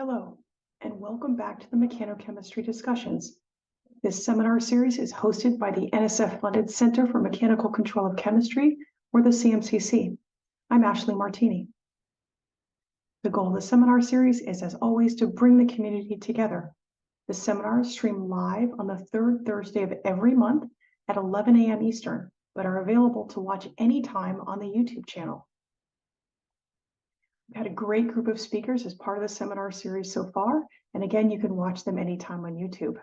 Hello, and welcome back to the Mechanochemistry discussions. This seminar series is hosted by the NSF-funded Center for Mechanical Control of Chemistry, or the CMCC. I'm Ashley Martini. The goal of the seminar series is, as always, to bring the community together. The seminars stream live on the third Thursday of every month at 11 a.m. Eastern, but are available to watch anytime on the YouTube channel. We've had a great group of speakers as part of the seminar series so far, and again, you can watch them anytime on YouTube.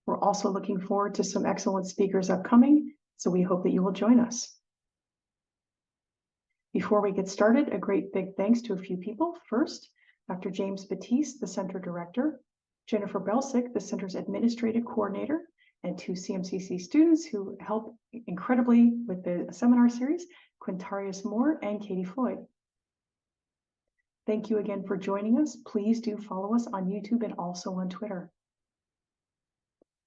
We're also looking forward to some excellent speakers upcoming, so we hope that you will join us. Before we get started, a great big thanks to a few people. First, Dr. James Batiste, the Center Director, Jennifer Belsick, the Center's Administrative Coordinator, and two CMCC students who help incredibly with the seminar series, Quintarius Moore and Katie Floyd. Thank you again for joining us. Please do follow us on YouTube and also on Twitter.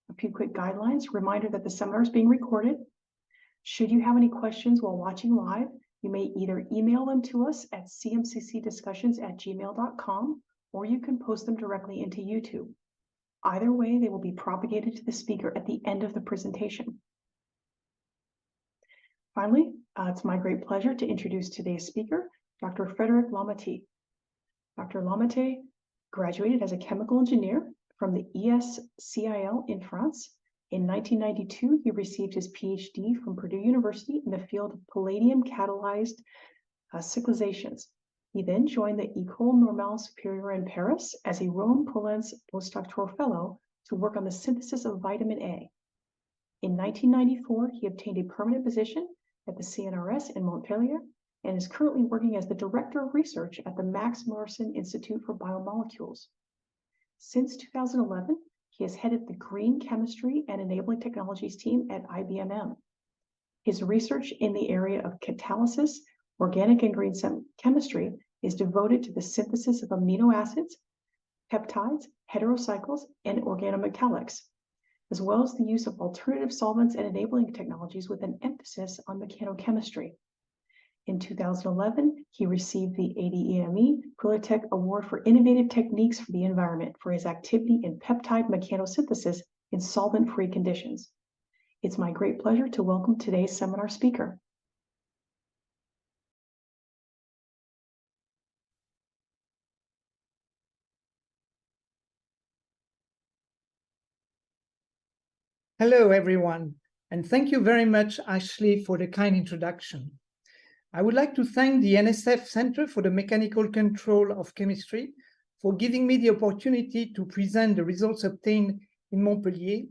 A few quick guidelines. Reminder that the seminar is being recorded. Should you have any questions while watching live, you may either email them to us at cmccdiscussions@gmail.com, or you can post them directly into YouTube. Either way, they will be propagated to the speaker at the end of the presentation. Finally, it's my great pleasure to introduce today's speaker, Dr. Frédéric Lamaty. Dr. Lamaty graduated as a chemical engineer from the ESCIL in France. In 1992, he received his PhD from Purdue University in the field of palladium-catalyzed cyclizations. He then joined the École Normale Supérieure in Paris as a Roland Poulens postdoctoral fellow to work on the synthesis of vitamin A. In 1994, he obtained a permanent position at the CNRS in Montpellier and is currently working as the Director of Research at the Max Morrison Institute for Biomolecules. Since 2011, he has headed the Green Chemistry and Enabling Technologies team at IBM. His research in the area of catalysis, organic and green chemistry is devoted to the synthesis of amino acids, peptides, heterocycles, and organometallics, as well as the use of alternative solvents and enabling technologies with an emphasis on mechanochemistry. In 2011, he received the ADEME Qualitech Award for Innovative Techniques for the Environment for his activity in peptide mechanosynthesis in solvent-free conditions. It's my great pleasure to welcome today's seminar speaker. Hello, everyone, and thank you very much, Ashley, for the kind introduction. I would like to thank the NSF Center for the Mechanical Control of Chemistry for giving me the opportunity to present the results obtained in Montpellier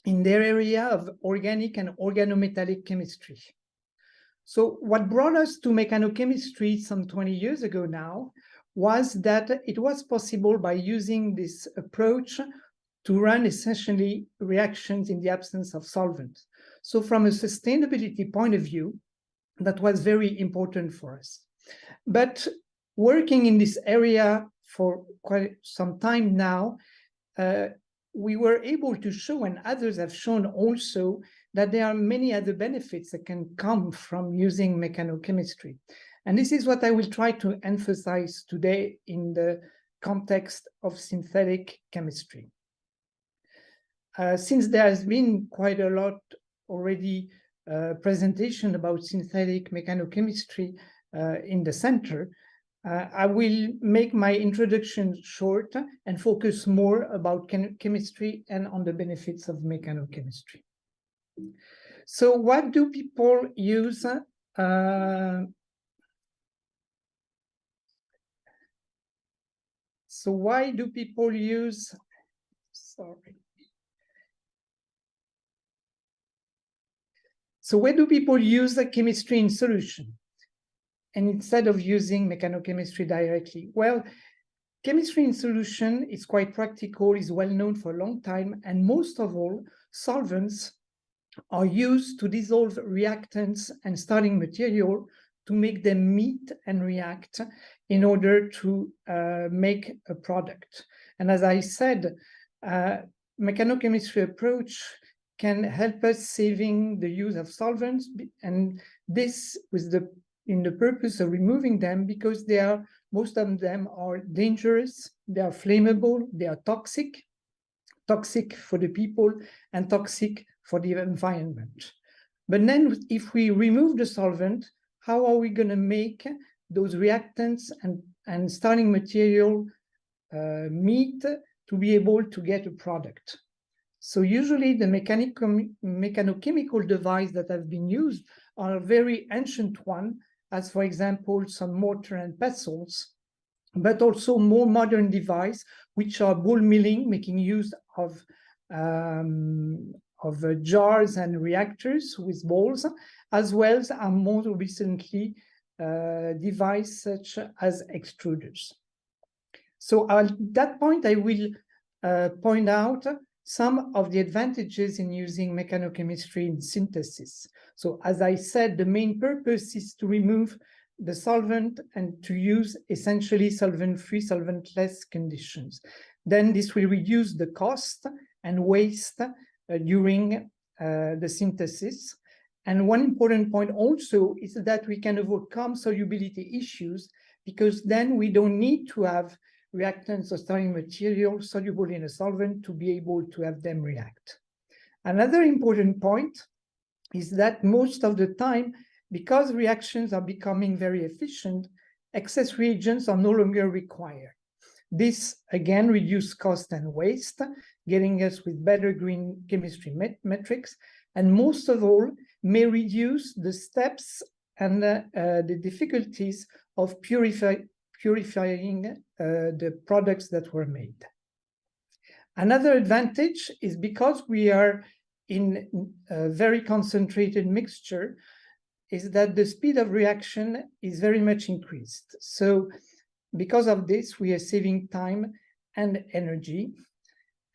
in their area of organic and organometallic chemistry. So what brought us to mechanochemistry some 20 years ago now was that it was possible by using this approach to run essentially reactions in the absence of solvents. So from a sustainability point of view, that was very important for us. But working in this area for quite some time now, we were able to show, and others have shown also, that there are many other benefits that can come from using mechanochemistry. And this is what I will try to emphasize today in the context of synthetic chemistry. Since there has been quite a lot already presentation about synthetic mechanochemistry in the center, I will make my introduction short and focus more about chemistry and on the benefits of mechanochemistry. So what do people use? So why do people use, sorry. So where do people use the chemistry in solution? And instead of using mechanochemistry directly? Well, chemistry in solution is quite practical, is well known for a long time, and most of all, solvents are used to dissolve reactants and starting material to make them meet and react in order to make a product. And as I said, mechanochemistry approach can help us saving the use of solvents, and this with the in the purpose of removing them because most of them are dangerous, they are flammable, they are toxic for the people and toxic for the environment. But then if we remove the solvent, how are we going to make those reactants and starting material meet to be able to get a product? So usually the mechanochemical device that have been used are a very ancient one, as for example, some mortar and pestles, but also more modern device, which are ball milling, making use of jars and reactors with balls, as well as more recently devices such as extruders. So at that point, I will point out some of the advantages in using mechanochemistry in synthesis. So as I said, the main purpose is to remove the solvent and to use essentially solvent-free, solventless conditions. Then this will reduce the cost and waste during the synthesis. And one important point also is that we can overcome solubility issues, because then we don't need to have reactants or starting material soluble in a solvent to be able to have them react. Another important point is that most of the time, because reactions are becoming very efficient, excess reagents are no longer required. This again reduces cost and waste, getting us with better green chemistry metrics, and most of all, may reduce the steps and the difficulties of purifying the products that were made. Another advantage is because we are in a very concentrated mixture, is that the speed of reaction is very much increased. So because of this, we are saving time and energy.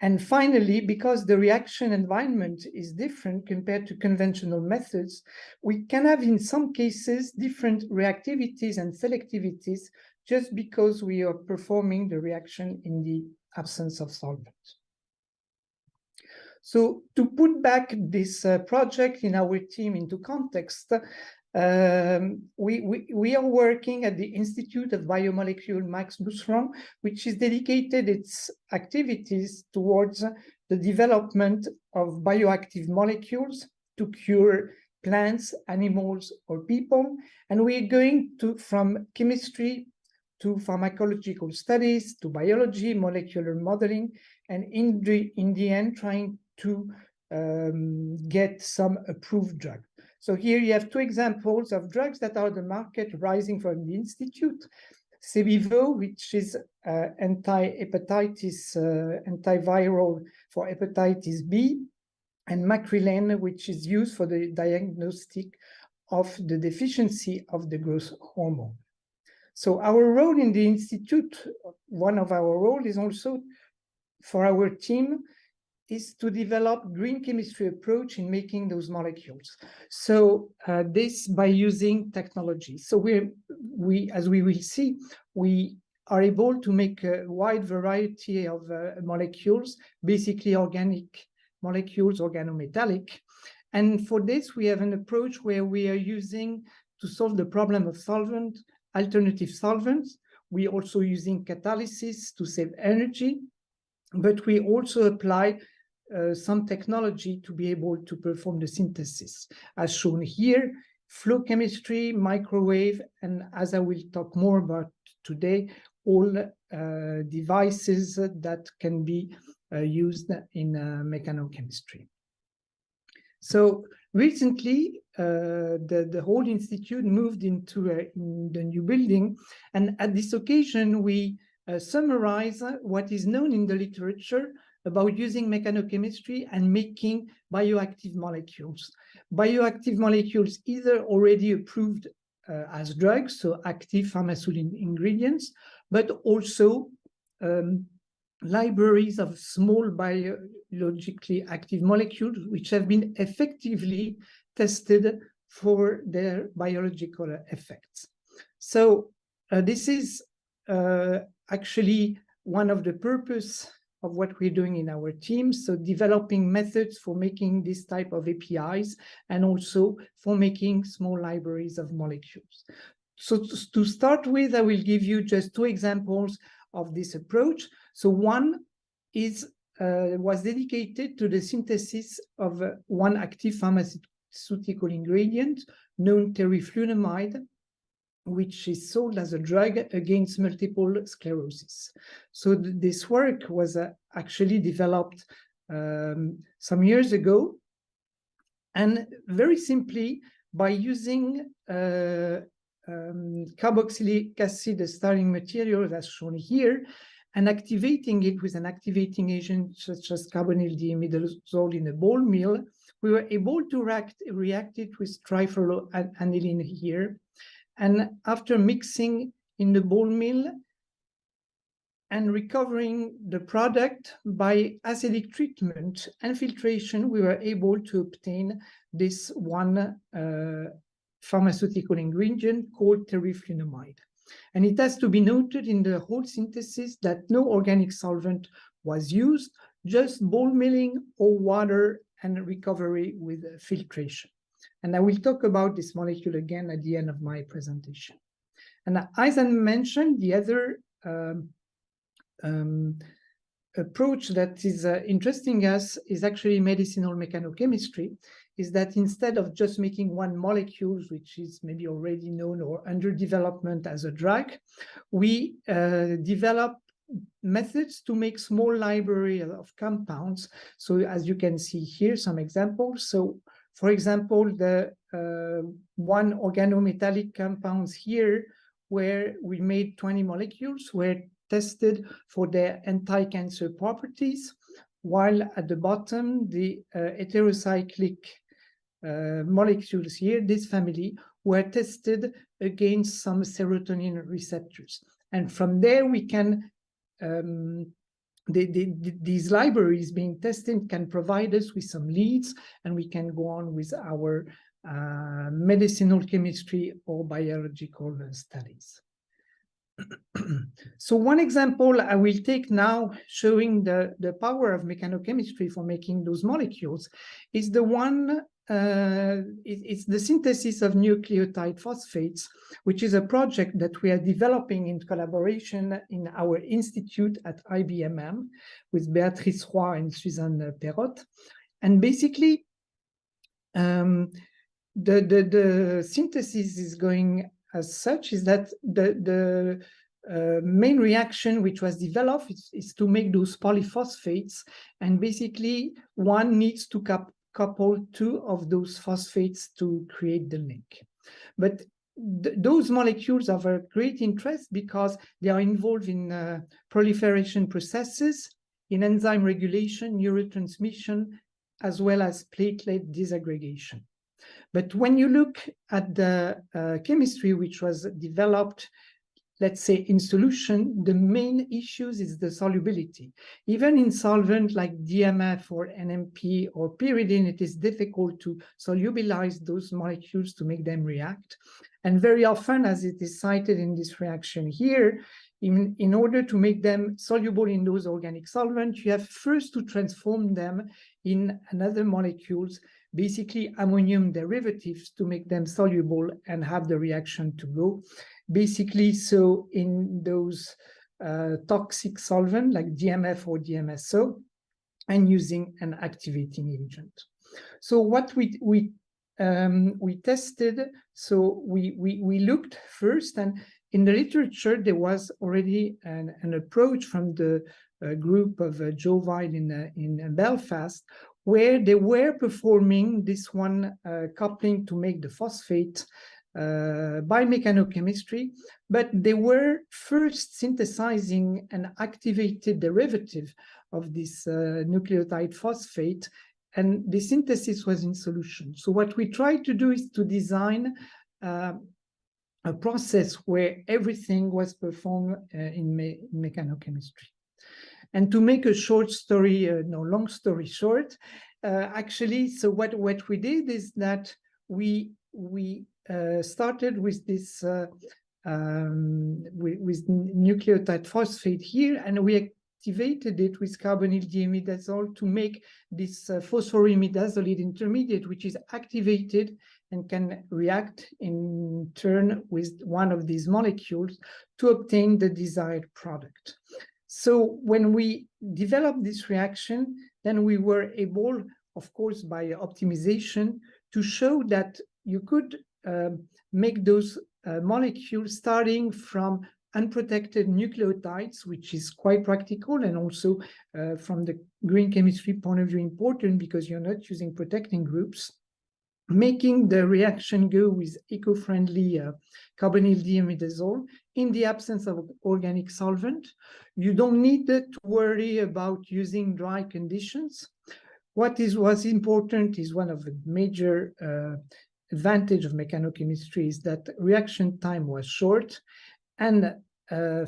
And finally, because the reaction environment is different compared to conventional methods, we can have in some cases different reactivities and selectivities just because we are performing the reaction in the absence of solvent. So to put back this project in our team into context, we are working at the Institute of Biomolecule Max Mussron, which is dedicated its activities towards the development of bioactive molecules to cure plants, animals, or people. And we're going from chemistry to pharmacological studies, to biology, molecular modeling, and in the end, trying to get some approved drug. So here you have two examples of drugs that are on the market rising from the Institute. Sebivo, which is anti-hepatitis, antiviral for hepatitis B, and macrylane, which is used for the diagnostic of the deficiency of the growth hormone. So our role in the Institute, one of our roles is also for our team is to develop green chemistry approach in making those molecules. So this by using technology. So as we will see, we are able to make a wide variety of molecules, basically organic molecules, organometallic. And for this, we have an approach where we are using to solve the problem of solvent, alternative solvents. We also using catalysis to save energy, but we also apply some technology to be able to perform the synthesis, as shown here, flow chemistry, microwave, and as I will talk more about today, all devices that can be used in mechanochemistry. So recently, the whole institute moved into the new building, and at this occasion, we summarize what is known in the literature about using mechanochemistry and making bioactive molecules. Bioactive molecules either already approved as drugs, so active pharmaceutical ingredients, but also libraries of small biologically active molecules which have been effectively tested for their biological effects. So this is actually one of the purpose of what we're doing in our team. So developing methods for making this type of APIs and also for making small libraries of molecules. So to start with, I will give you just two examples of this approach. So one is was dedicated to the synthesis of one active pharmaceutical ingredient known teriflunomide, which is sold as a drug against multiple sclerosis. So this work was actually developed some years ago, and very simply by using carboxylic acid, a starting material as shown here, and activating it with an activating agent such as carbonyl diimidazole in a ball mill, we were able to react it with trifluoroaniline here. And after mixing in the ball mill and recovering the product by acidic treatment and filtration, we were able to obtain this one pharmaceutical ingredient called teriflunomide. And it has to be noted in the whole synthesis that no organic solvent was used, just ball milling or water and recovery with filtration. And I will talk about this molecule again at the end of my presentation. And as I mentioned, the other approach that is interesting us is actually medicinal mechanochemistry, is that instead of just making one molecule, which is maybe already known or under development as a drug, we develop methods to make small library of compounds. So as you can see here, some examples. So for example, the one organometallic compounds here, where we made 20 molecules, were tested for their anti-cancer properties, while at the bottom, the heterocyclic molecules here, this family, were tested against some serotonin receptors. And from there, we can, these libraries being tested can provide us with some leads, and we can go on with our medicinal chemistry or biological studies. So one example I will take now showing the power of mechanochemistry for making those molecules is the one, it's the synthesis of nucleotide phosphates, which is a project that we are developing in collaboration in our institute at IBMM with Béatrice Roy and Suzanne Perrotte. And basically, the synthesis is going as such, is that the main reaction which was developed is to make those polyphosphates, and basically one needs to couple two of those phosphates to create the link. But those molecules are of great interest because they are involved in proliferation processes, in enzyme regulation, neurotransmission, as well as platelet disaggregation. But when you look at the chemistry which was developed, let's say in solution, the main issues is the solubility. Even in solvent like DMF or NMP or pyridine, it is difficult to solubilize those molecules to make them react. And very often, as it is cited in this reaction here, in order to make them soluble in those organic solvents, you have first to transform them in another molecules, basically ammonium derivatives, to make them soluble and have the reaction to go. Basically, so in those toxic solvent like DMF or DMSO, and using an activating agent. So what we tested, so we looked first, and in the literature there was already an approach from the group of Joe Vile in Belfast, where they were performing this one coupling to make the phosphate by mechanochemistry, but they were first synthesizing an activated derivative of this nucleotide phosphate, and the synthesis was in solution. So what we tried to do is to design a process where everything was performed in mechanochemistry. And to make a short story, no, long story short, actually, so what we did is that we started with this with nucleotide phosphate here, and we activated it with carbonyl diimidazole to make this phosphorimidazolide intermediate, which is activated and can react in turn with one of these molecules to obtain the desired product. So when we developed this reaction, then we were able, of course, by optimization, to show that you could make those molecules starting from unprotected nucleotides, which is quite practical, and also from the green chemistry point of view important, because you're not using protecting groups, making the reaction go with eco-friendly carbonyl diimidazole in the absence of organic solvent. You don't need to worry about using dry conditions. What was important is one of the major advantage of mechanochemistry is that reaction time was short. And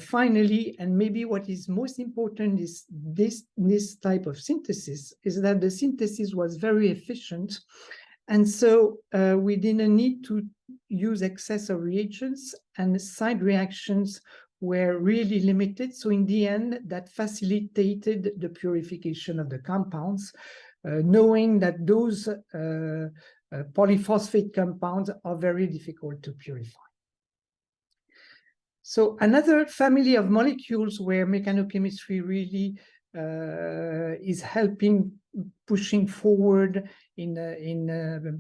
finally, and maybe what is most important is this type of synthesis, is that the synthesis was very efficient. And so we didn't need to use excess of reagents, and side reactions were really limited. So in the end, that facilitated the purification of the compounds, knowing that those polyphosphate compounds are very difficult to purify. So another family of molecules where mechanochemistry really is helping pushing forward in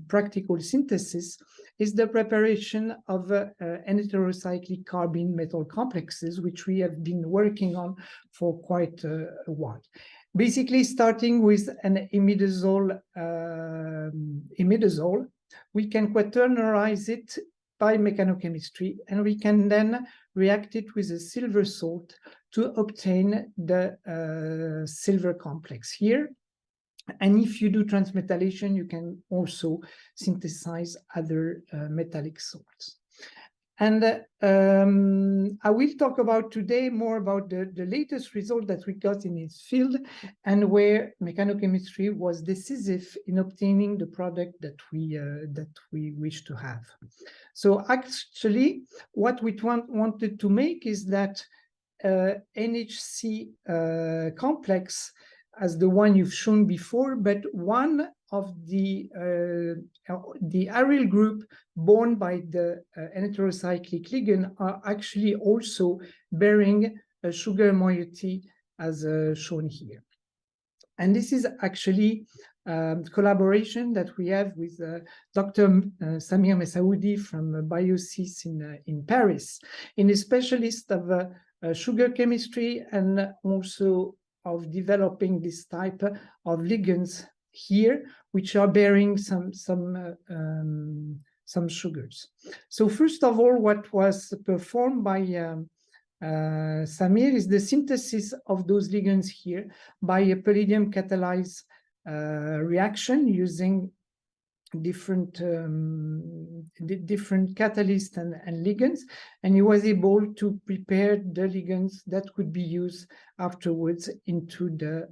practical synthesis is the preparation of N-heterocyclic carbene metal complexes, which we have been working on for quite a while. Basically, starting with an imidazole, we can quaternarize it by mechanochemistry, and we can then react it with a silver salt to obtain the silver complex here. And if you do transmetallation, you can also synthesize other metallic salts. And I will talk about today more about the latest result that we got in this field, and where mechanochemistry was decisive in obtaining the product that we wish to have. So actually, what we wanted to make is that NHC complex as the one you've shown before, but one of the aryl group borne by the N-heterocyclic ligand are actually also bearing a sugar moiety as shown here. And this is actually collaboration that we have with Dr. Samir Messaoudi from BioSys in Paris, in a specialist of sugar chemistry and also of developing this type of ligands here, which are bearing some sugars. So first of all, what was performed by Samir is the synthesis of those ligands here by a palladium catalyzed reaction using different catalysts and ligands, and he was able to prepare the ligands that could be used afterwards into the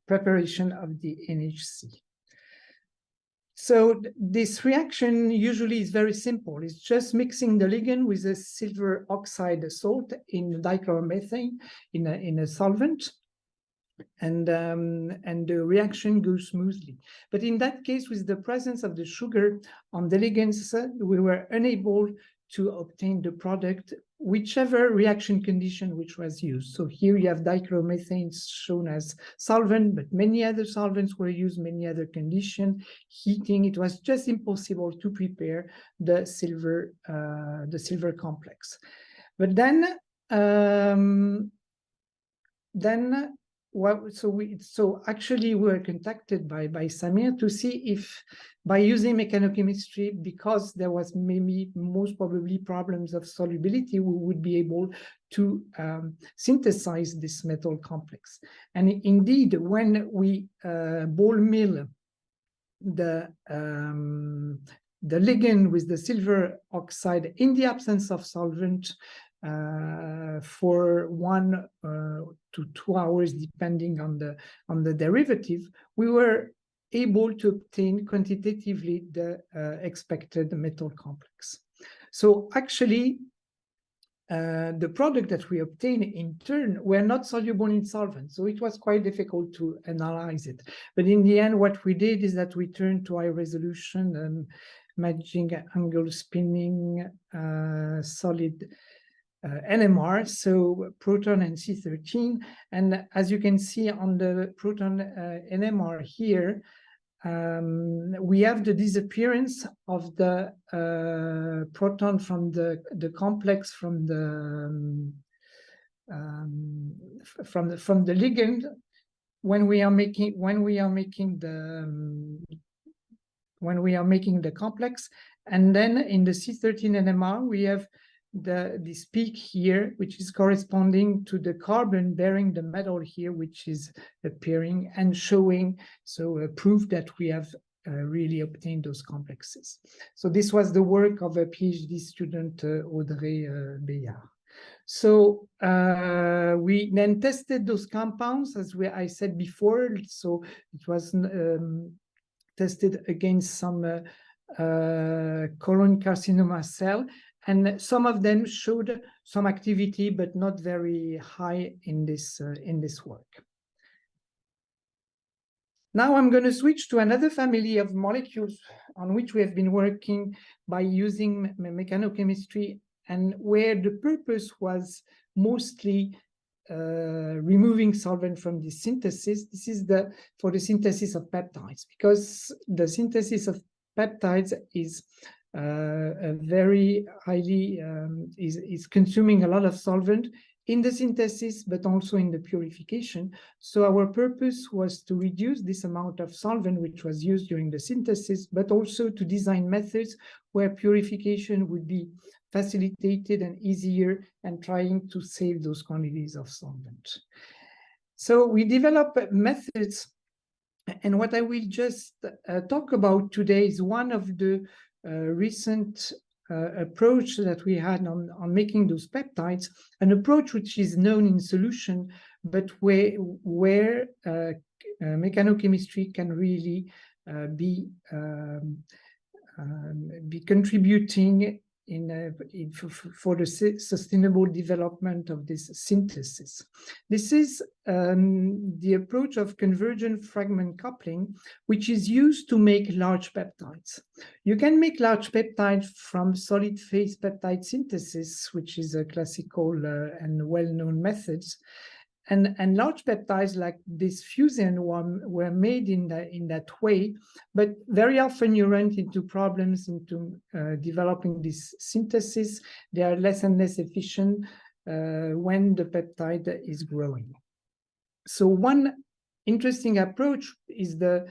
preparation of the NHC. So this reaction usually is very simple. It's just mixing the ligand with a silver oxide salt in dichloromethane in a solvent, and the reaction goes smoothly. But in that case, with the presence of the sugar on the ligands, we were unable to obtain the product, whichever reaction condition which was used. So here you have dichloromethane shown as solvent, but many other solvents were used, many other conditions, heating. It was just impossible to prepare the silver complex. But then so actually we were contacted by Samir to see if by using mechanochemistry, because there was maybe most probably problems of solubility, we would be able to synthesize this metal complex. And indeed, when we ball mill the ligand with the silver oxide in the absence of solvent, for 1 to 2 hours, depending on the derivative, we were able to obtain quantitatively the expected metal complex. So actually, the product that we obtained in turn were not soluble in solvent. So it was quite difficult to analyze it. But in the end, what we did is that we turned to high resolution matching angle spinning solid NMR, so proton and C13. And as you can see on the proton NMR here, we have the disappearance of the proton from the complex from the ligand when we are making the complex, and then in the C13 NMR we have this peak here, which is corresponding to the carbon bearing the metal here, which is appearing and showing, so proof that we have really obtained those complexes. So this was the work of a PhD student, Audrey Bayard. So we then tested those compounds, as I said before. So it was tested against some colon carcinoma cell, and some of them showed some activity, but not very high in this work. Now I'm going to switch to another family of molecules on which we have been working by using mechanochemistry, and where the purpose was mostly removing solvent from the synthesis. This is for the synthesis of peptides, because the synthesis of peptides is very highly is consuming a lot of solvent in the synthesis, but also in the purification. So our purpose was to reduce this amount of solvent which was used during the synthesis, but also to design methods where purification would be facilitated and easier, and trying to save those quantities of solvent. So we developed methods, and what I will just talk about today is one of the recent approach that we had on making those peptides, an approach which is known in solution, but where mechanochemistry can really be contributing for the sustainable development of this synthesis. This is the approach of convergent fragment coupling, which is used to make large peptides. You can make large peptides from solid phase peptide synthesis, which is a classical and well-known methods. And large peptides like this fusion one were made in that way, but very often you run into problems into developing this synthesis. They are less and less efficient when the peptide is growing. So one interesting approach is the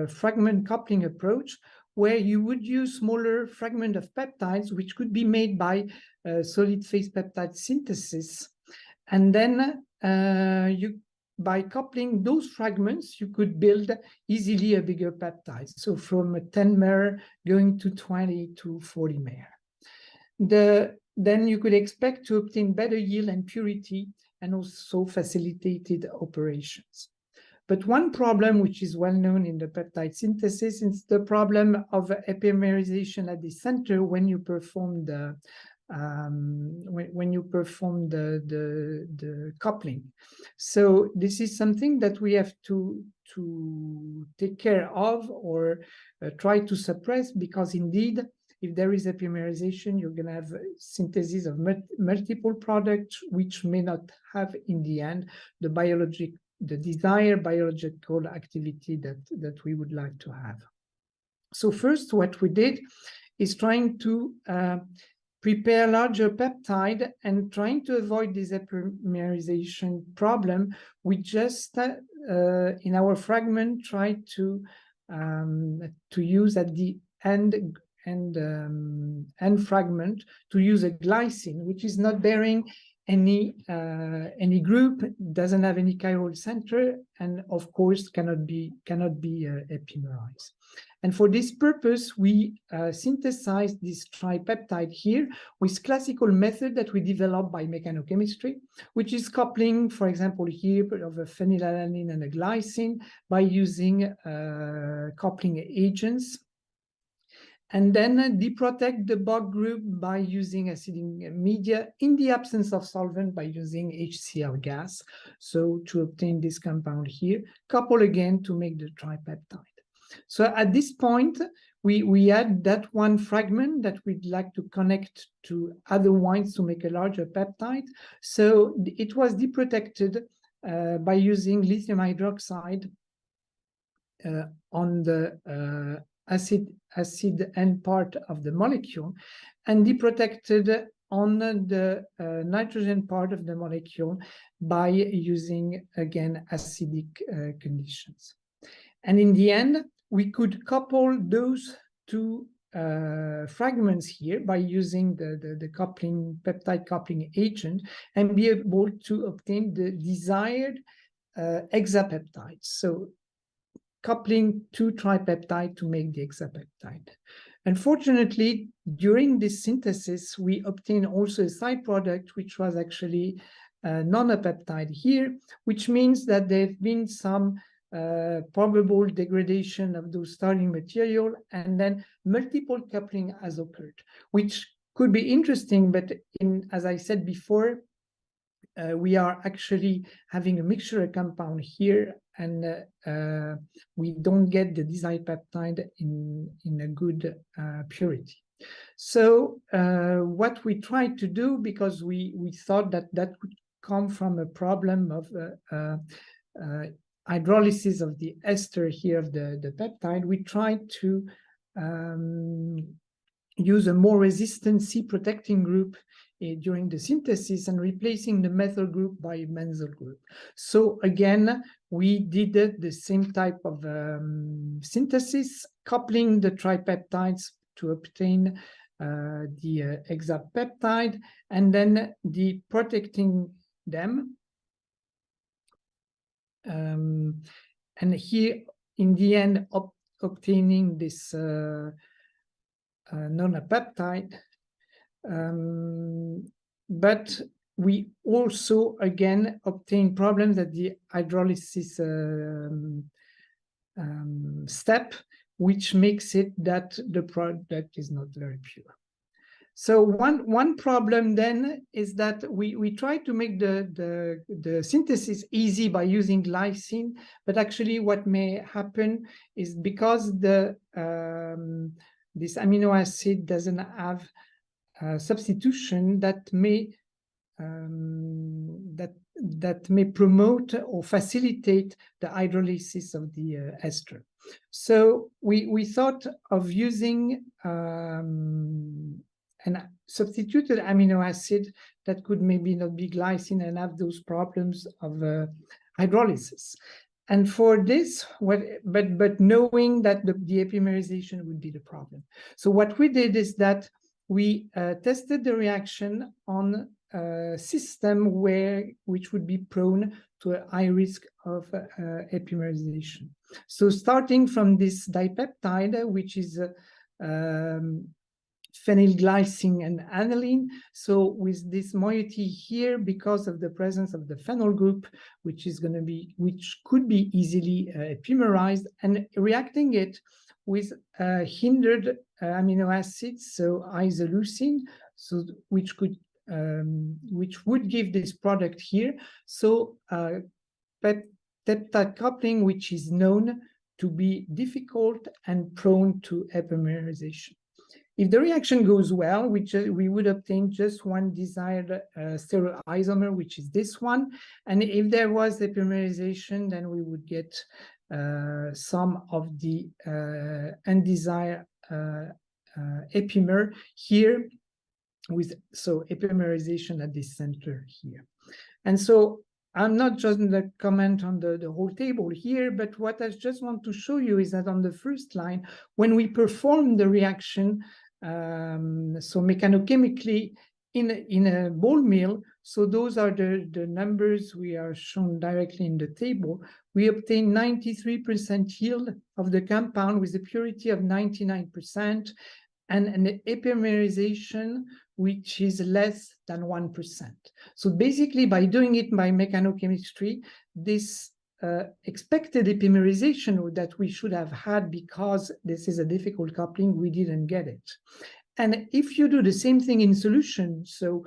fragment coupling approach, where you would use smaller fragment of peptides, which could be made by solid phase peptide synthesis. And then by coupling those fragments, you could build easily a bigger peptide. So from a 10 mer going to 20 to 40 mer. Then you could expect to obtain better yield and purity, and also facilitated operations. But one problem which is well known in the peptide synthesis is the problem of epimerization at the center when you perform the coupling. So this is something that we have to take care of, or try to suppress, because indeed, if there is epimerization, you're going to have synthesis of multiple products, which may not have in the end the desired biological activity that we would like to have. So first, what we did is trying to prepare larger peptide, and trying to avoid this epimerization problem, we just in our fragment try to use at the end fragment to use a glycine, which is not bearing any group, doesn't have any chiral center, and of course cannot be epimerized. And for this purpose, we synthesized this tripeptide here with classical method that we developed by mechanochemistry, which is coupling, for example, here of a phenylalanine and a glycine by using coupling agents. and then deprotect the bog group by using acidic media in the absence of solvent by using HCl gas. So to obtain this compound here, couple again to make the tripeptide. So at this point, we add that one fragment that we'd like to connect to other wines to make a larger peptide. So it was deprotected by using lithium hydroxide on the acid end part of the molecule, and deprotected on the nitrogen part of the molecule by using, again, acidic conditions. And in the end, we could couple those two fragments here by using the coupling, peptide coupling agent, and be able to obtain the desired hexapeptides. So coupling two tripeptide to make the hexapeptide. Unfortunately, during this synthesis, we obtained also a side product, which was actually non-peptide here, which means that there have been some probable degradation of those starting material, and then multiple coupling has occurred, which could be interesting, but as I said before, we are actually having a mixture compound here, and we don't get the desired peptide in a good purity. So what we tried to do, because we thought that that would come from a problem of hydrolysis of the ester here of the peptide, we tried to use a more resistant C-protecting group during the synthesis and replacing the methyl group by benzyl group. So again, we did the same type of synthesis, coupling the tripeptides to obtain the hexapeptide, and then deprotecting them. And here, in the end, obtaining this nonapeptide. But we also, again, obtain problems at the hydrolysis step, which makes it that the product is not very pure. So one problem then is that we try to make the synthesis easy by using glycine, but actually what may happen is because this amino acid doesn't have substitution that may promote or facilitate the hydrolysis of the ester. So we thought of using an substituted amino acid that could maybe not be glycine and have those problems of hydrolysis. And for this, but knowing that the epimerization would be the problem. So what we did is that we tested the reaction on a system which would be prone to a high risk of epimerization. So starting from this dipeptide, which is phenylglycine and aniline. So with this moiety here, because of the presence of the phenyl group, which could be easily epimerized, and reacting it with hindered amino acids, so isoleucine, so which would give this product here. So peptide coupling, which is known to be difficult and prone to epimerization. If the reaction goes well, we would obtain just one desired stereoisomer, which is this one. And if there was epimerization, then we would get some of the undesired epimer here, with epimerization at this center here. And so I'm not just going to comment on the whole table here, but what I just want to show you is that on the first line, when we perform the reaction, so mechaноchemically in a ball mill, so those are the numbers we are shown directly in the table, we obtain 93% yield of the compound with a purity of 99% and an epimerization which is less than 1%. So basically, by doing it by mechanochemistry, this expected epimerization that we should have had because this is a difficult coupling, we didn't get it. And if you do the same thing in solution, so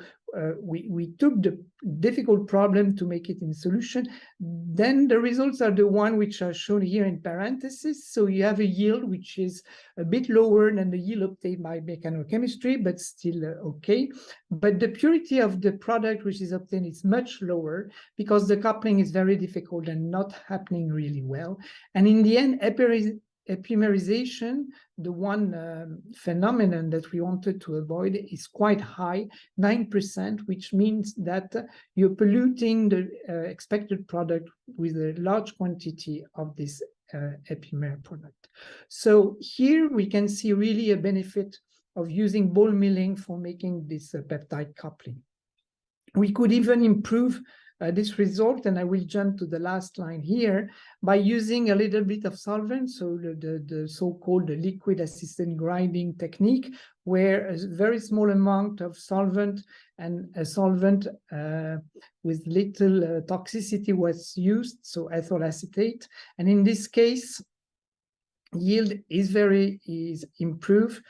we took the difficult problem to make it in solution, then the results are the one which are shown here in parentheses. So you have a yield which is a bit lower than the yield obtained by mechanochemistry, but still okay. But the purity of the product which is obtained is much lower because the coupling is very difficult and not happening really well. And in the end, epimerization, the one phenomenon that we wanted to avoid, is quite high, 9%, which means that you're polluting the expected product with a large quantity of this epimer product. So here we can see really a benefit of using ball milling for making this peptide coupling. We could even improve this result, and I will jump to the last line here, by using a little bit of solvent, so the so-called liquid assisted grinding technique, where a very small amount of solvent and a solvent with little toxicity was used, so ethyl acetate. And in this case, yield is improved,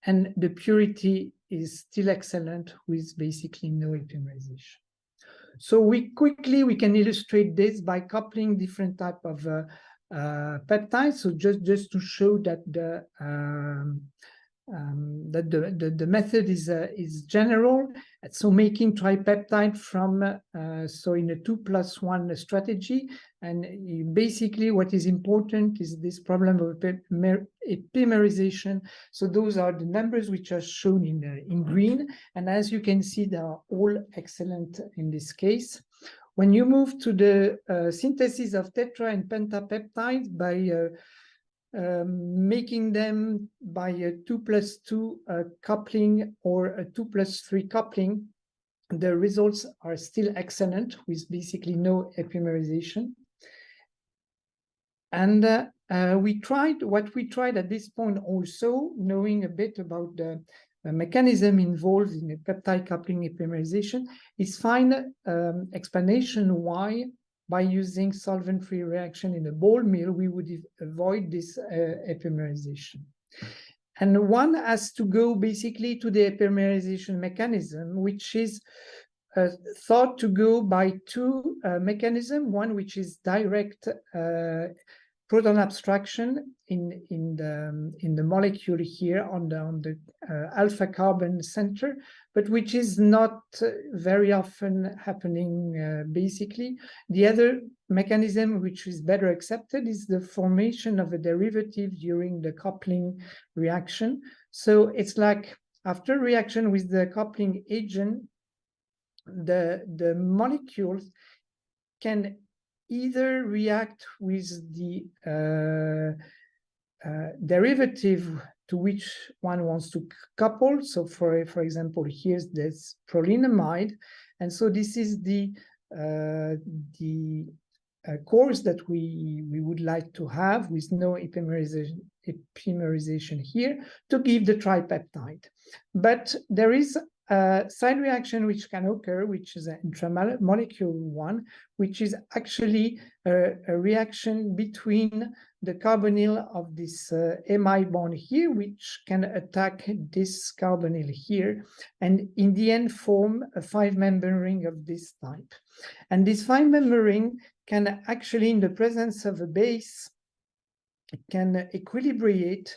and the purity is still excellent with basically no epimerization. So we can illustrate this by coupling different type of peptides. So just to show that the method is general. So making tripeptide from so in a 2+1 strategy, and basically what is important is this problem of epimerization. So those are the numbers which are shown in green, and as you can see, they are all excellent in this case. When you move to the synthesis of tetra and pentapeptides by making them by a 2+2 coupling or a 2+3 coupling, the results are still excellent with basically no epimerization. And what we tried at this point also, knowing a bit about the mechanism involved in the peptide coupling epimerization, is find explanation why by using solvent-free reaction in a ball mill, we would avoid this epimerization. And one has to go basically to the epimerization mechanism, which is thought to go by two mechanisms, one which is direct proton abstraction in the molecule here on the alpha carbon center, but which is not very often happening basically. The other mechanism which is better accepted is the formation of a derivative during the coupling reaction. So it's like after reaction with the coupling agent, the molecules can either react with the derivative to which one wants to couple. So for example, here's this prolinamide. And so this is the course that we would like to have with no epimerization here to give the tripeptide. But there is a side reaction which can occur, which is an intramolecular one, which is actually a reaction between the carbonyl of this mi bond here, which can attack this carbonyl here, and in the end form a 5-member ring of this type. And this 5-member ring can actually, in the presence of a base, can equilibrate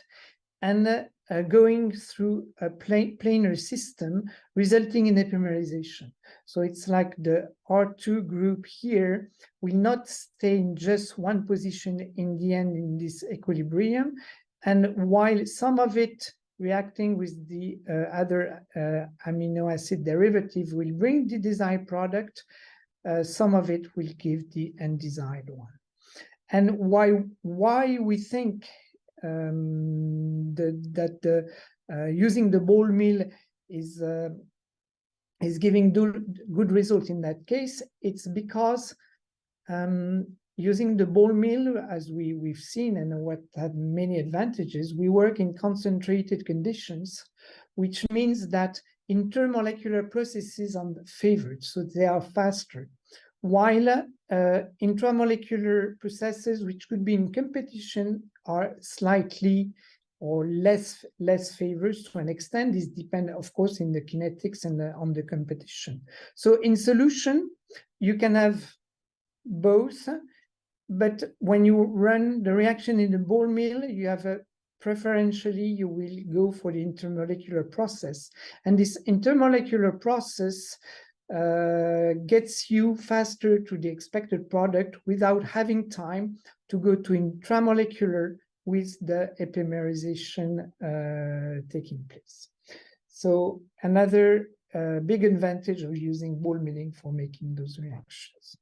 and going through a planar system, resulting in epimerization. So it's like the R2 group here will not stay in just one position in the end in this equilibrium. And while some of it reacting with the other amino acid derivative will bring the desired product, some of it will give the undesired one. And why we think using the ball mill is giving good results in that case, it's because using the ball mill, as we've seen, and what had many advantages, we work in concentrated conditions, which means that intermolecular processes are favored, so they are faster. while intramolecular processes, which could be in competition, are slightly or less favored to an extent. This depends, of course, in the kinetics and on the competition. So in solution, you can have both, but when you run the reaction in the ball mill, you have a preferentially you will go for the intermolecular process, and this intermolecular process gets you faster to the expected product without having time to go to intramolecular with the epimerization taking place. So another big advantage of using ball milling for making those reactions.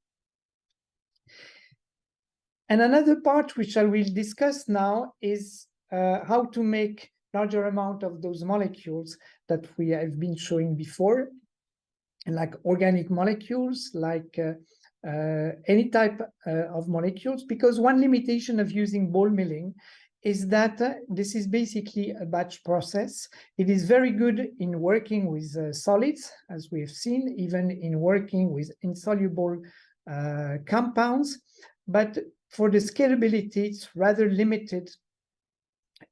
And another part which I will discuss now is how to make larger amount of those molecules that we have been showing before, like organic molecules, like any type of molecules, because one limitation of using ball milling is that this is basically a batch process. It is very good in working with solids, as we have seen, even in working with insoluble compounds, but for the scalability, it's rather limited,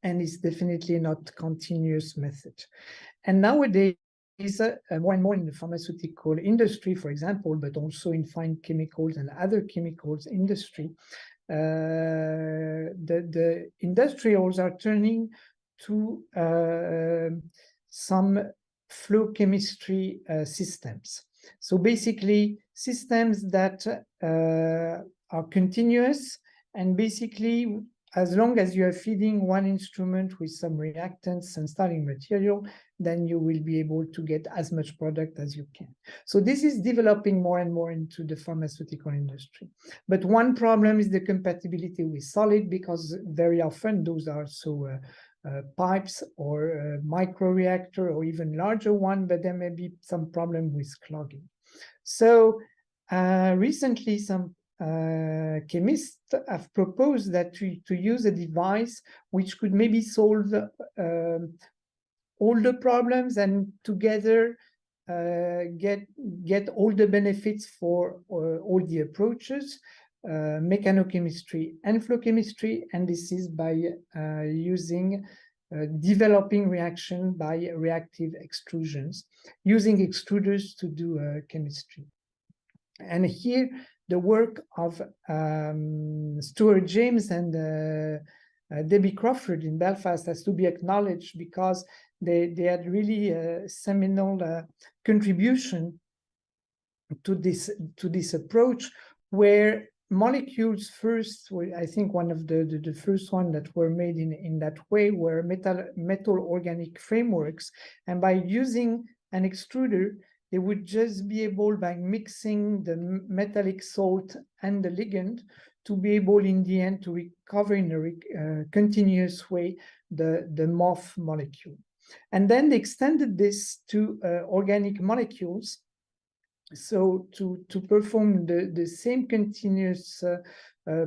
and it's definitely not continuous method. And nowadays, more and more in the pharmaceutical industry, for example, but also in fine chemicals and other chemicals industry, the industrials are turning to some flow chemistry systems. So basically, systems that are continuous, and basically, as long as you are feeding one instrument with some reactants and starting material, then you will be able to get as much product as you can. So this is developing more and more into the pharmaceutical industry. But one problem is the compatibility with solid, because very often those are pipes or microreactor or even larger one, but there may be some problem with clogging. So recently some chemists have proposed that to use a device which could maybe solve all the problems and together get all the benefits for all the approaches, mechanochemistry and flow chemistry, and this is by using developing reaction by reactive extrusions, using extruders to do chemistry. And here, the work of Stuart James and Debbie Crawford in Belfast has to be acknowledged, because they had really a seminal contribution to this approach, where molecules first, I think one of the first one that were made in that way were metal organic frameworks, and by using an extruder, they would just be able, by mixing the metallic salt and the ligand, to be able in the end to recover in a continuous way the MOF molecule. And then they extended this to organic molecules, so to perform the same continuous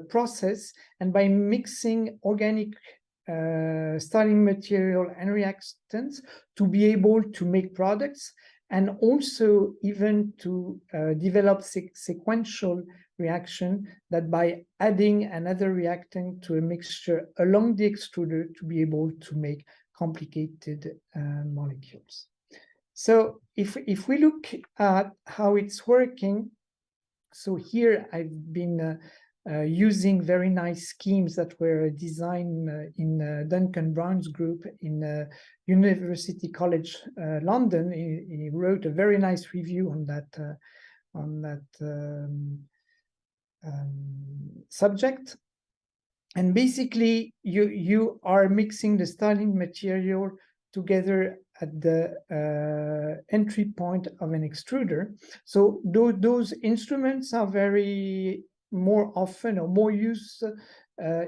process, and by mixing organic starting material and reactants, to be able to make products, and also even to develop sequential reaction, that by adding another reactant to a mixture along the extruder, to be able to make complicated molecules. So if we look at how it's working, so here I've been using very nice schemes that were designed in Duncan Brown's group in University College London. He wrote a very nice review on that subject. And basically, you are mixing the starting material together at the entry point of an extruder. So those instruments are very more often or more used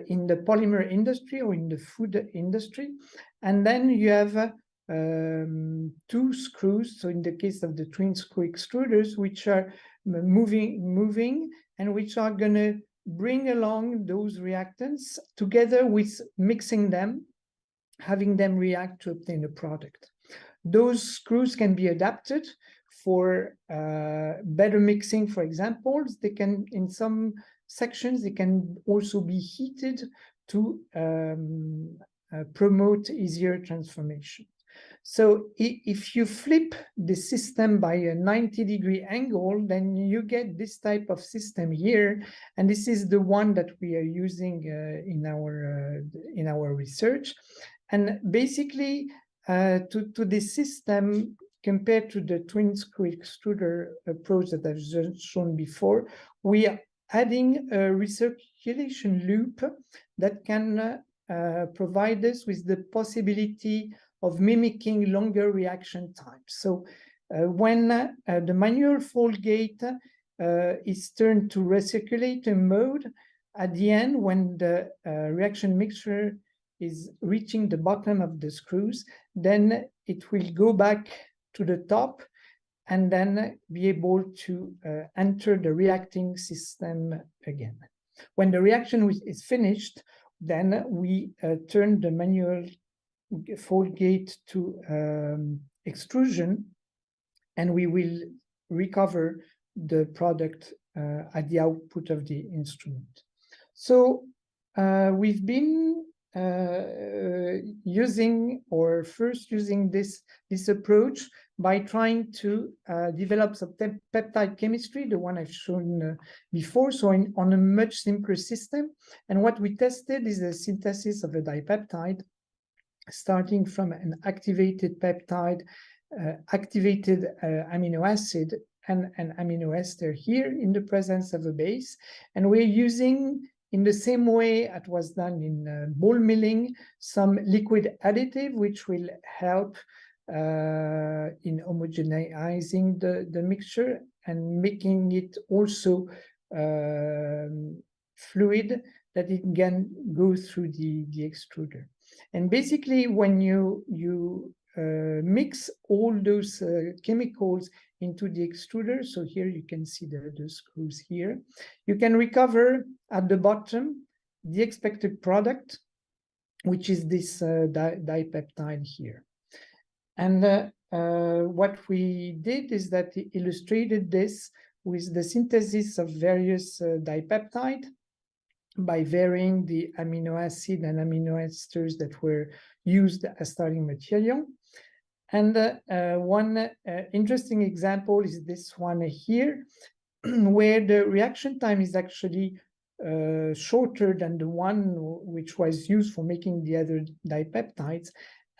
in the polymer industry or in the food industry. And then you have two screws. So in the case of the twin screw extruders, which are moving and which are going to bring along those reactants together with mixing them, having them react to obtain a product. Those screws can be adapted for better mixing, for example. They can, in some sections, they can also be heated to promote easier transformation. So if you flip the system by a 90-degree angle, then you get this type of system here, and this is the one that we are using in our research. And basically, to this system, compared to the twin screw extruder approach that I've just shown before, we are adding a recirculation loop that can provide us with the possibility of mimicking longer reaction times. So when the manual fold gate is turned to recirculator mode, at the end, when the reaction mixture is reaching the bottom of the screws, then it will go back to the top and then be able to enter the reacting system again. When the reaction is finished, then we turn the manual fold gate to extrusion, and we will recover the product at the output of the instrument. So we've been using this approach by trying to develop some peptide chemistry, the one I've shown before, so on a much simpler system. And what we tested is the synthesis of a dipeptide, starting from an activated peptide, activated amino acid, and an amino ester here in the presence of a base. And we're using, in the same way it was done in ball milling, some liquid additive, which will help in homogenizing the mixture and making it also fluid, that it can go through the extruder. And basically, when you mix all those chemicals into the extruder, so here you can see the screws here, you can recover at the bottom the expected product, which is this dipeptide here. And what we did is that we illustrated this with the synthesis of various dipeptide by varying the amino acid and amino esters that were used as starting material. And one interesting example is this one here, where the reaction time is actually shorter than the one which was used for making the other dipeptides.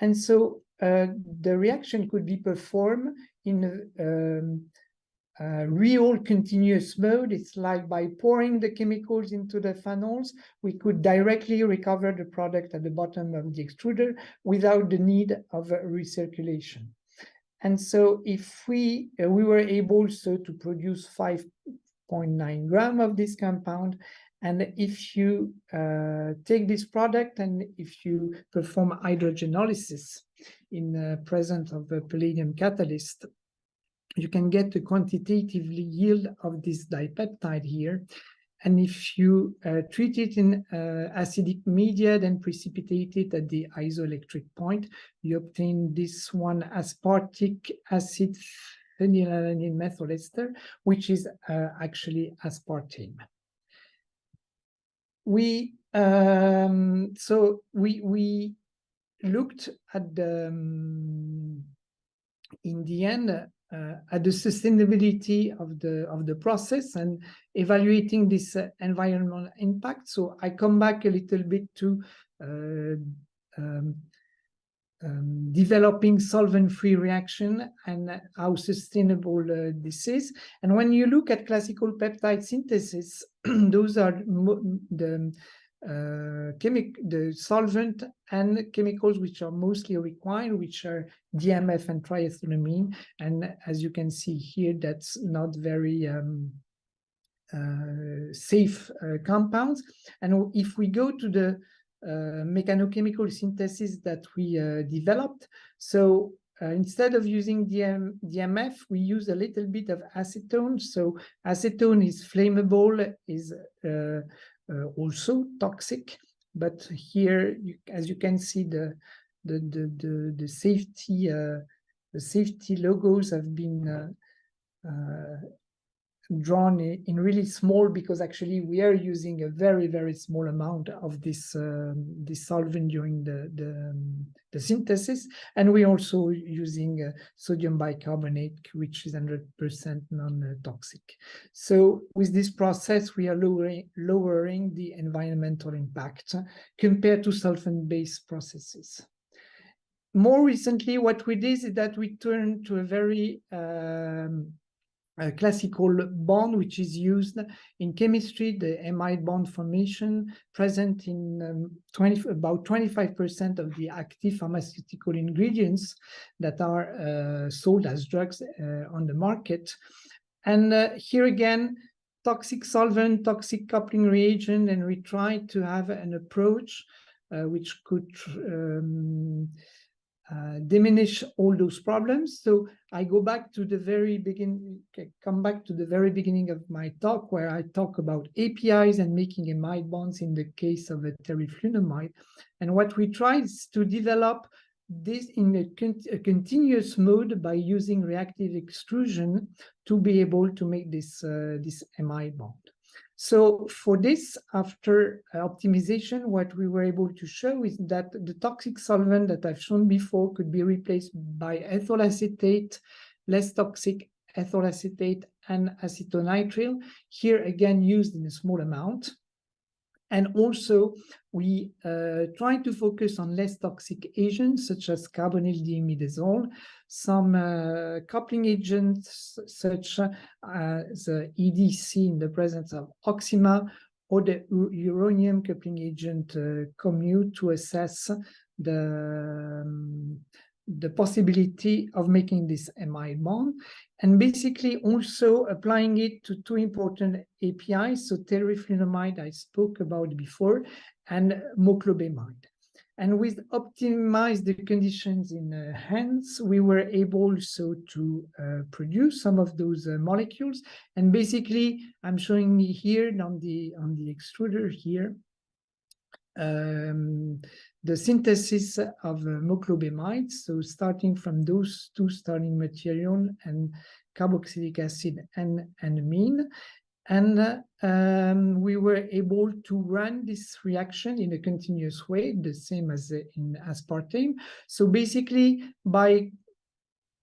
And so the reaction could be performed in real continuous mode. It's like by pouring the chemicals into the funnels, we could directly recover the product at the bottom of the extruder without the need of recirculation. And so if we were able so to produce 5.9 grams of this compound, and if you take this product and if you perform hydrogenolysis in presence of a palladium catalyst, you can get the quantitative yield of this dipeptide here. And if you treat it in acidic media, then precipitate it at the isoelectric point, you obtain this one aspartic acid phenylalanine methyl ester, which is actually aspartame. We looked at the in the end at the sustainability of the process and evaluating this environmental impact. So I come back a little bit to developing solvent-free reaction and how sustainable this is. And when you look at classical peptide synthesis, those are the solvent and chemicals which are mostly required, which are DMF and triethylamine. And as you can see here, that's not very safe compounds. And if we go to the mechanochemical synthesis that we developed, so instead of using DMF, we use a little bit of acetone. So acetone is flammable, is also toxic, but here, as you can see, the safety logos have been drawn in really small, because actually we are using a very, very small amount of this this solvent during the synthesis, and we're also using sodium bicarbonate, which is 100% non-toxic. So with this process, we are lowering the environmental impact compared to solvent-based processes. More recently, what we did is that we turned to a very classical bond, which is used in chemistry, the amide bond formation, present in about 25% of the active pharmaceutical ingredients that are sold as drugs on the market. And here again, toxic solvent, toxic coupling reagent, and we try to have an approach which could diminish all those problems. So I go back to the very beginning, come back to the very beginning of my talk, where I talk about APIs and making amide bonds in the case of a teriflunomide. And what we try is to develop this in a continuous mode by using reactive extrusion to be able to make this amide bond. So for this, after optimization, what we were able to show is that the toxic solvent that I've shown before could be replaced by ethyl acetate, less toxic ethyl acetate, and acetonitrile, here again used in a small amount. And also, we try to focus on less toxic agents, such as carbonyl diimidazole, some coupling agents, such as EDC in the presence of oxima, or the uranium coupling agent commute, to assess the possibility of making this amide bond, and basically also applying it to two important APIs, so teriflunomide I spoke about before, and moclobemide. And with optimized the conditions in hands, we were able also to produce some of those molecules. And basically, I'm showing me here on the extruder here, the synthesis of moclobemide. So starting from those two starting material and carboxylic acid and amine. And we were able to run this reaction in a continuous way, the same as in aspartame. So basically, by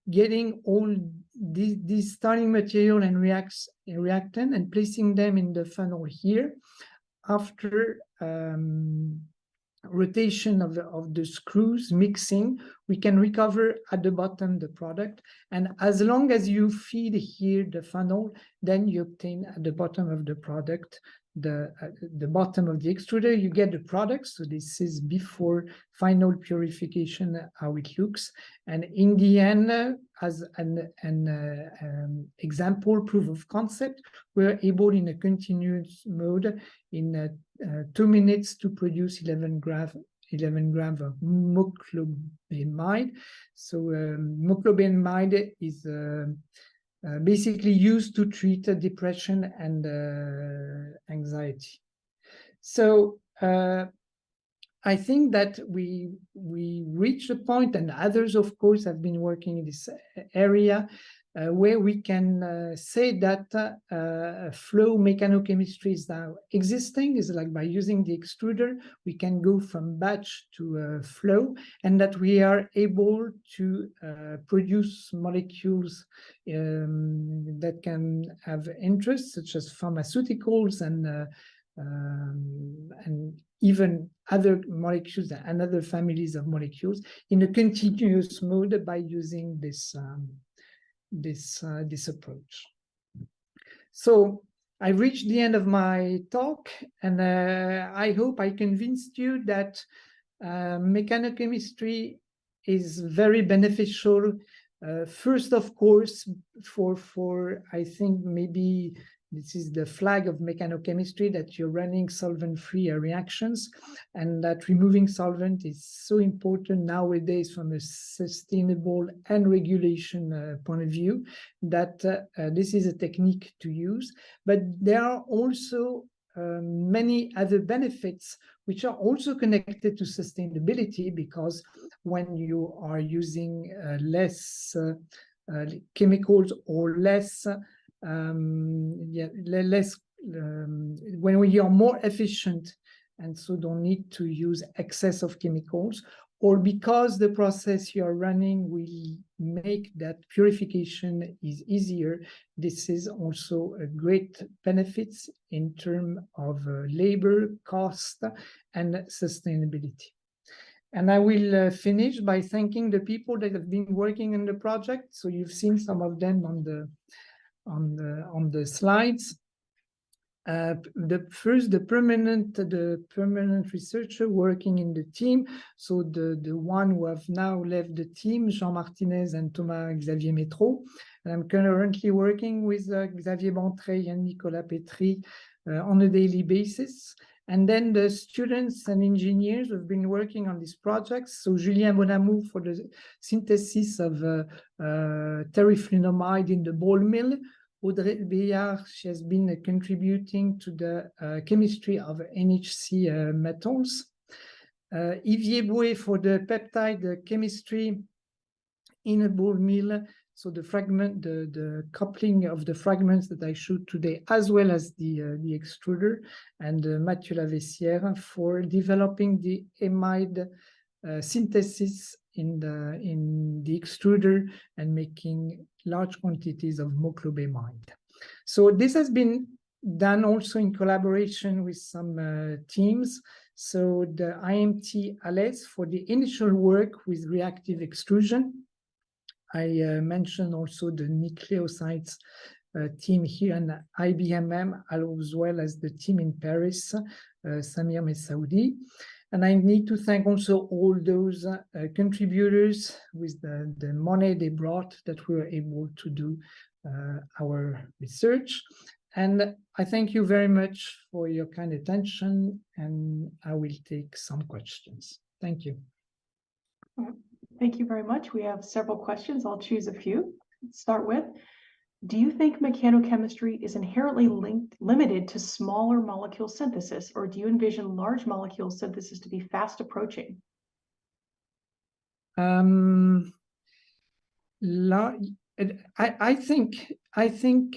getting all these starting material and reactant and placing them in the funnel here, after rotation of the screws, mixing, we can recover at the bottom the product. And as long as you feed here the funnel, then you obtain at the bottom of the product, the bottom of the extruder, you get the product. So this is before final purification, how it looks. And in the end, as an example proof of concept, we're able in a continuous mode in 2 minutes to produce 11 grams of moclobemide. So moclobemide is basically used to treat depression and anxiety. So I think that we reached a point, and others, of course, have been working in this area, where we can say that flow mechanochemistry is now existing. Is like by using the extruder, we can go from batch to flow, and that we are able to produce molecules that can have interest, such as pharmaceuticals and even other molecules and other families of molecules in a continuous mode by using this this approach. So I reached the end of my talk, and I hope I convinced you that mechanochemistry is very beneficial. First, of course, for I think maybe this is the flag of mechanochemistry, that you're running solvent-free reactions, and that removing solvent is so important nowadays from a sustainable and regulation point of view, that this is a technique to use. But there are also many other benefits which are also connected to sustainability, because when you are using less chemicals or less, when we are more efficient and so don't need to use excess of chemicals, or because the process you are running will make that purification is easier. This is also a great benefits in terms of labor, cost, and sustainability. And I will finish by thanking the people that have been working on the project. So you've seen some of them on the slides. The permanent researcher working in the team. So the one who have now left the team, Jean Martinez and Thomas Xavier Métro. And I'm currently working with Xavier Bantrey and Nicolas Petri on a daily basis. And then the students and engineers who have been working on these projects. So Julien Bonamou for the synthesis of teriflunomide in the ball mill. Audrey Béillard, she has been contributing to the chemistry of NHC metals. Yves Bouet for the peptide chemistry in a ball mill. So the coupling of the fragments that I showed today, as well as the extruder, and Mathieu Lavessière for developing the amide synthesis in the extruder and making large quantities of moclobemide. So this has been done also in collaboration with some teams. So the IMT ALES for the initial work with reactive extrusion. I mentioned also the nucleosides team here in IBMM, as well as the team in Paris, Samir Messaoudi. And I need to thank also all those contributors with the money they brought that we were able to do our research. And I thank you very much for your kind attention, and I will take some questions. Thank you. Thank you very much. We have several questions. I'll choose a few. Let's start with, do you think mechanochemistry is inherently limited to smaller molecule synthesis, or do you envision large molecule synthesis to be fast approaching? I think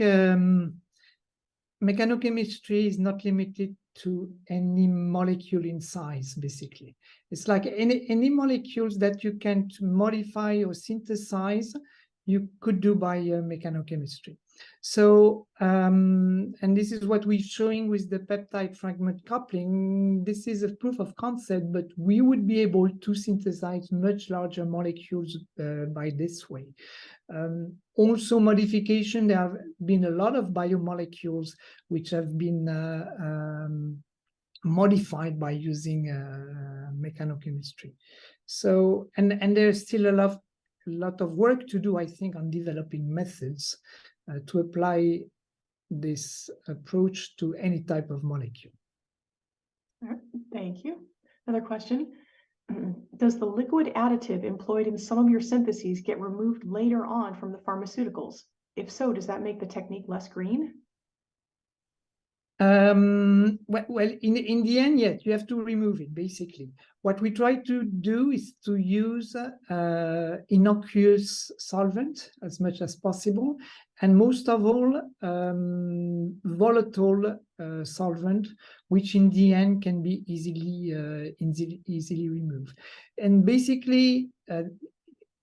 mechanochemistry is not limited to any molecule in size, basically. It's like any molecules that you can modify or synthesize, you could do by mechanochemistry. So, and this is what we're showing with the peptide fragment coupling. This is a proof of concept, but we would be able to synthesize much larger molecules by this way. Also modification, there have been a lot of biomolecules which have been modified by using mechanochemistry. So, and there's still a lot of work to do, I think, on developing methods to apply this approach to any type of molecule. All right, thank you. Another question. Does the liquid additive employed in some of your syntheses get removed later on from the pharmaceuticals? If so, does that make the technique less green? Well, in the end, yes, you have to remove it, basically. What we try to do is to use innocuous solvent as much as possible, and most of all, volatile solvent, which in the end can be easily removed. And basically,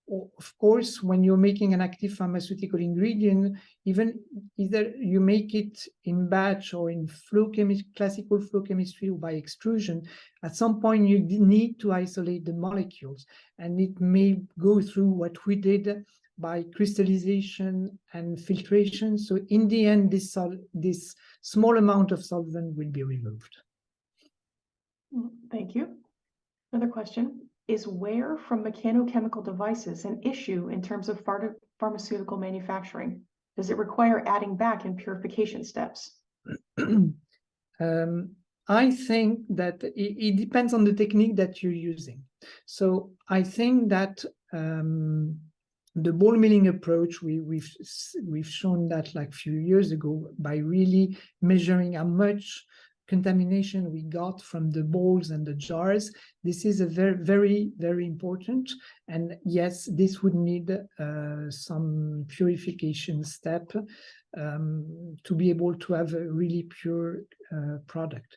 of course, when you're making an active pharmaceutical ingredient, even either you make it in batch or in classical flow chemistry or by extrusion, at some point you need to isolate the molecules, and it may go through what we did by crystallization and filtration. So in the end, this small amount of solvent will be removed. Thank you. Another question. Is wear from mechanochemical devices an issue in terms of pharmaceutical manufacturing? Does it require adding back in purification steps? I think that it depends on the technique that you're using. So I think that the ball milling approach, we've shown that like a few years ago by really measuring how much contamination we got from the bowls and the jars. This is a very important, and yes, this would need some purification step to be able to have a really pure product.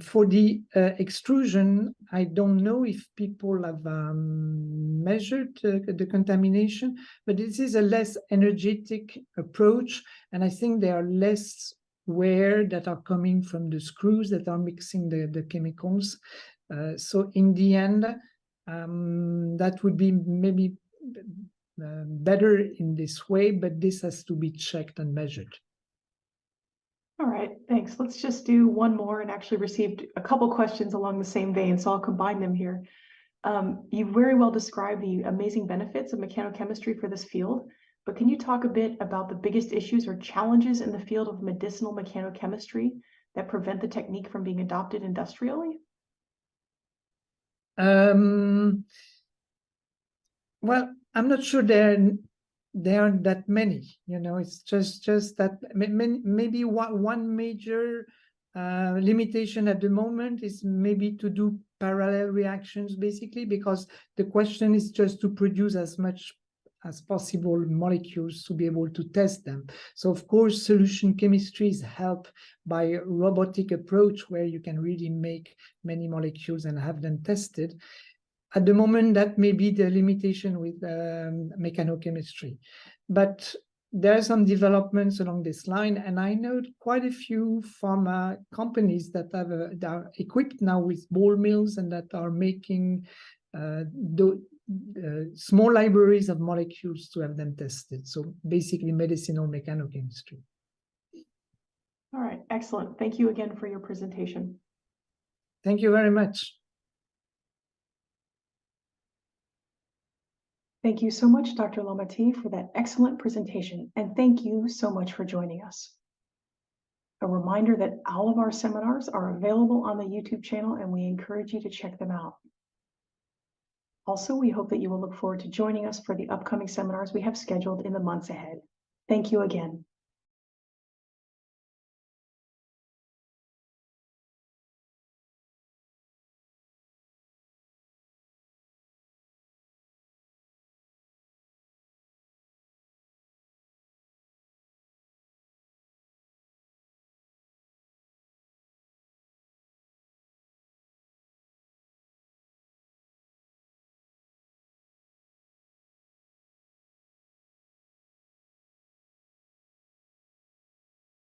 For the extrusion, I don't know if people have measured the contamination, but this is a less energetic approach, and I think there are less wear that are coming from the screws that are mixing the chemicals. So in the end, that would be maybe better in this way, but this has to be checked and measured. All right, thanks. Let's just do one more, and actually received a couple questions along the same vein, so I'll combine them here. You very well described the amazing benefits of mechanochemistry for this field, but can you talk a bit about the biggest issues or challenges in the field of medicinal mechanochemistry that prevent the technique from being adopted industrially? Well, I'm not sure there aren't that many, it's just that maybe one major limitation at the moment is maybe to do parallel reactions, basically, because the question is just to produce as much as possible molecules to be able to test them. So of course, solution chemistry is helped by a robotic approach where you can really make many molecules and have them tested. At the moment, that may be the limitation with mechanochemistry. But there are some developments along this line, and I know quite a few pharma companies that are equipped now with ball mills and that are making small libraries of molecules to have them tested. So basically medicinal mechanochemistry. All right, excellent. Thank you again for your presentation. Thank you very much. Thank you so much, Dr. Lamaty, for that excellent presentation, and thank you so much for joining us. A reminder that all of our seminars are available on the YouTube channel, and we encourage you to check them out. Also, we hope that you will look forward to joining us for the upcoming seminars we have scheduled in the months ahead. Thank you again.